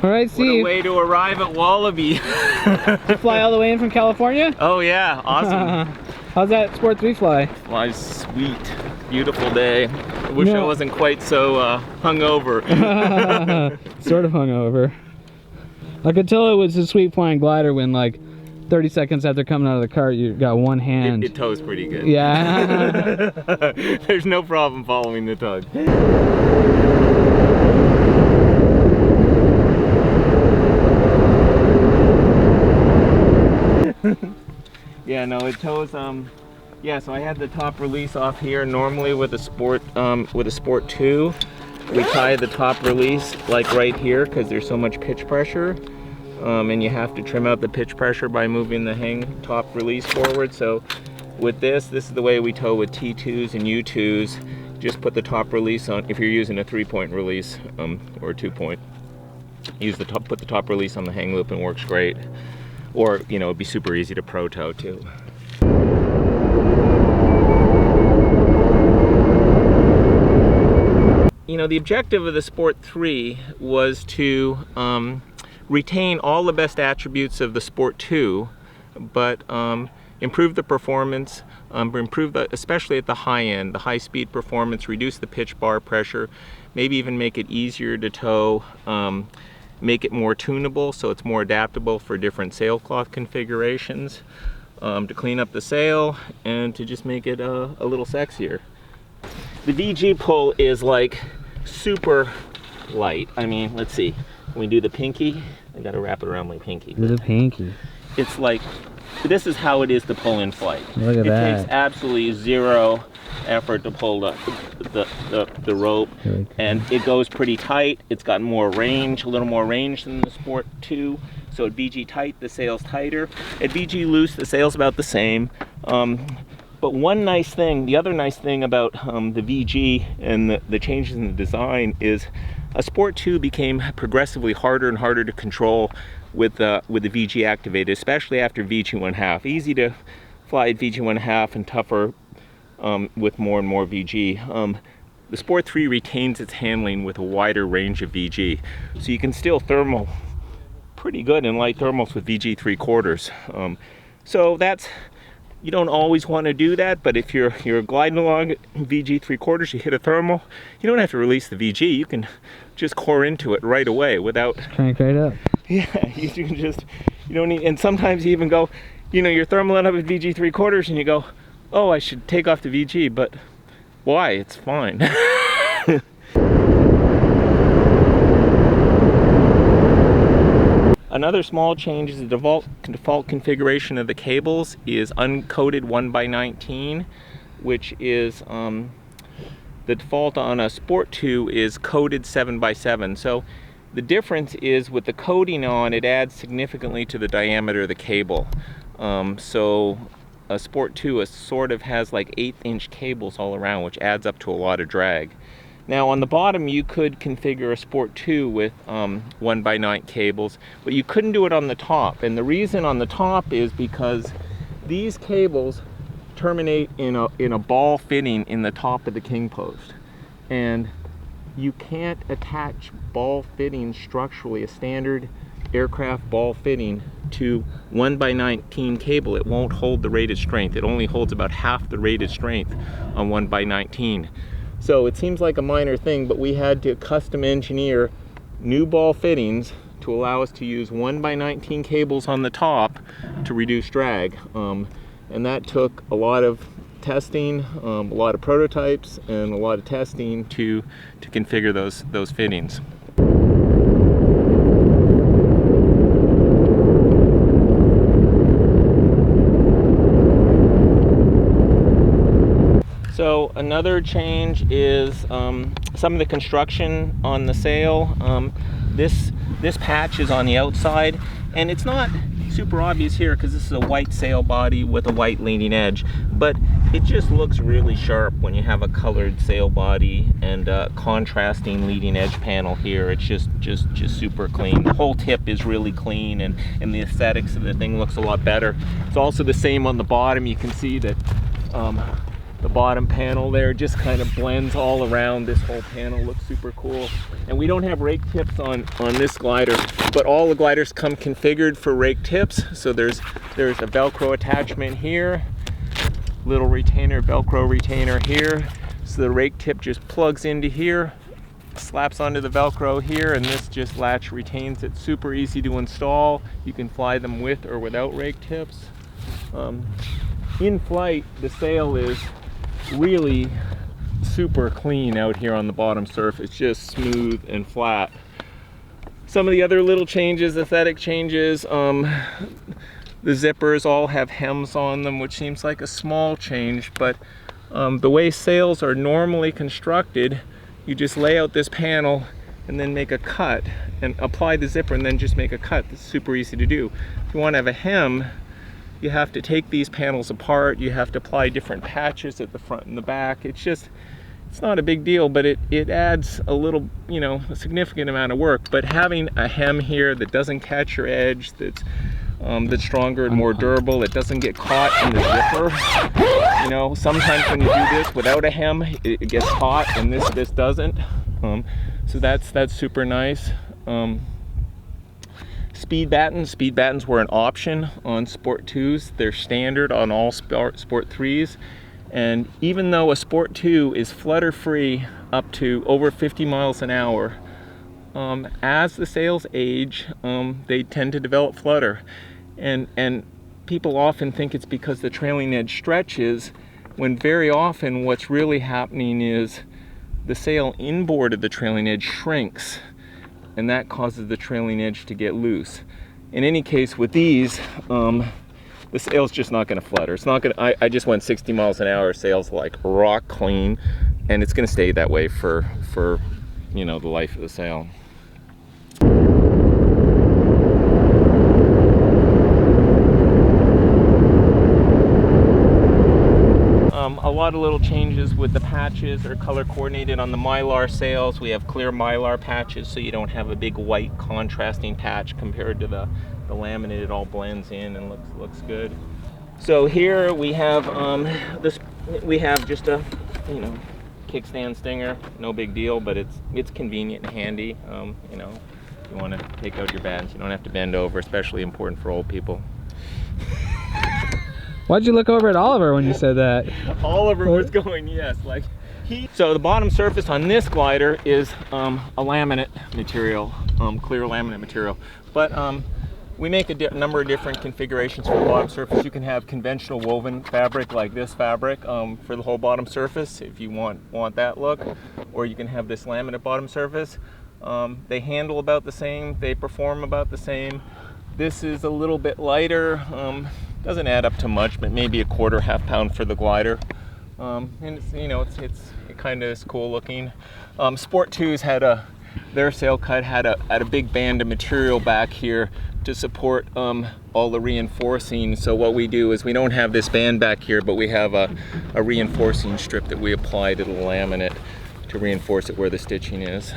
All right, Steve. What a way to arrive at Wallaby. Did you fly all the way in from California? Oh yeah, awesome. How's that Sport 3 fly? Fly sweet, beautiful day. I wish I wasn't quite so hungover. Sort of hungover. I could tell it was a sweet flying glider when like 30 seconds after coming out of the cart, you got one hand. It tows pretty good. Yeah. There's no problem following the tug. Yeah, no, it tows. Yeah, so I had the top release off here. Normally with a Sport 2, we tie the top release like right here because there's so much pitch pressure. And you have to trim out the pitch pressure by moving the hang top release forward. So with this is the way we tow with T2s and U2s. Just put the top release on. If you're using a 3-point release or a 2-point, put the top release on the hang loop and it works great. Or, you know, it'd be super easy to pro tow too. You know, the objective of the Sport 3 was to retain all the best attributes of the Sport 2, but improve the performance, especially at the high end, the high speed performance, reduce the pitch bar pressure, maybe even make it easier to tow, make it more tunable so it's more adaptable for different sailcloth configurations, to clean up the sail, and to just make it a little sexier. The VG pull is like super light. I mean, let's see. When we do the pinky, I gotta wrap it around my pinky. Do the pinky. It's like, this is how it is to pull in flight. Look at that. It takes absolutely zero effort to pull the rope, and it goes pretty tight. It's got more range, a little more range than the Sport 2. So at VG tight, the sail's tighter. At VG loose, the sail's about the same. But one nice thing, the other nice thing about the VG and the changes in the design is a Sport 2 became progressively harder and harder to control with the VG activated, especially after VG 1/2. Easy to fly at VG 1/2 and tougher with more and more VG. The Sport 3 retains its handling with a wider range of VG, so you can still thermal pretty good in light thermals with VG 3/4. So that's, you don't always want to do that, but if you're gliding along VG 3/4, you hit a thermal, you don't have to release the VG. You can just core into it right away without crank right up. Yeah, you can just, you don't need. And sometimes you even go, you know, you're thermaling up at VG 3/4 and you go, oh, I should take off the VG, but why? It's fine. Another small change is the default configuration of the cables is uncoated 1x19, which is the default on a Sport 2 is coated 7x7. So the difference is with the coating on, it adds significantly to the diameter of the cable. So a Sport 2 sort of has like 1/8-inch cables all around, which adds up to a lot of drag. Now on the bottom you could configure a Sport 2 with 1x9 cables, but you couldn't do it on the top. And the reason on the top is because these cables terminate in a ball fitting in the top of the king post. And you can't attach ball fitting structurally, a standard aircraft ball fitting, to 1x19 cable. It won't hold the rated strength. It only holds about half the rated strength on 1x19. So it seems like a minor thing, but we had to custom engineer new ball fittings to allow us to use 1x19 cables on the top to reduce drag. And that took a lot of testing, a lot of prototypes, and a lot of testing to configure those fittings. So another change is some of the construction on the sail. This patch is on the outside, and it's not super obvious here because this is a white sail body with a white leading edge, but it just looks really sharp when you have a colored sail body and a contrasting leading edge panel here. It's just super clean. The whole tip is really clean, and the aesthetics of the thing looks a lot better. It's also the same on the bottom. You can see that the bottom panel there just kind of blends all around. This whole panel looks super cool. And we don't have rake tips on this glider, but all the gliders come configured for rake tips. So there's a Velcro attachment here, little retainer, Velcro retainer here. So the rake tip just plugs into here, slaps onto the Velcro here, and this just latch retains it. Super easy to install. You can fly them with or without rake tips. In flight, the sail is really super clean out here on the bottom surface, just smooth and flat. Some of the other little changes, aesthetic changes, the zippers all have hems on them, which seems like a small change, but the way sails are normally constructed, you just lay out this panel and then make a cut and apply the zipper and then just make a cut. It's super easy to do. If you want to have a hem, you have to take these panels apart, you have to apply different patches at the front and the back. It's not a big deal, but it adds a little, a significant amount of work. But having a hem here that doesn't catch your edge, that's stronger and more durable, it doesn't get caught in the zipper. Sometimes when you do this without a hem, it gets caught, and this doesn't. So that's super nice. Speed battens were an option on Sport 2s. They're standard on all Sport 3s. And even though a Sport 2 is flutter free up to over 50 miles an hour, as the sails age, they tend to develop flutter. And people often think it's because the trailing edge stretches, when very often what's really happening is the sail inboard of the trailing edge shrinks, and that causes the trailing edge to get loose. In any case, with these, the sail's just not going to flutter. It's not going to. I just went 60 miles an hour. Sail's like rock clean, and it's going to stay that way for the life of the sail. A lot of little changes with the patches are color coordinated on the Mylar sails. We have clear Mylar patches, so you don't have a big white contrasting patch compared to the laminate. It all blends in and looks good. So here we have we have just a kickstand stinger. No big deal, but it's convenient and handy. If you want to take out your bands, you don't have to bend over. Especially important for old people. Why'd you look over at Oliver when you said that? Oliver was going, yes, like so the bottom surface on this glider is a laminate material, clear laminate material. But we make a number of different configurations for the bottom surface. You can have conventional woven fabric like this fabric for the whole bottom surface if you want that look, or you can have this laminate bottom surface. They handle about the same, they perform about the same. This is a little bit lighter. Doesn't add up to much, but maybe a quarter, half pound for the glider. And it kind of is cool looking. Sport 2s their sail cut had a big band of material back here to support all the reinforcing. So what we do is we don't have this band back here, but we have a reinforcing strip that we apply to the laminate to reinforce it where the stitching is.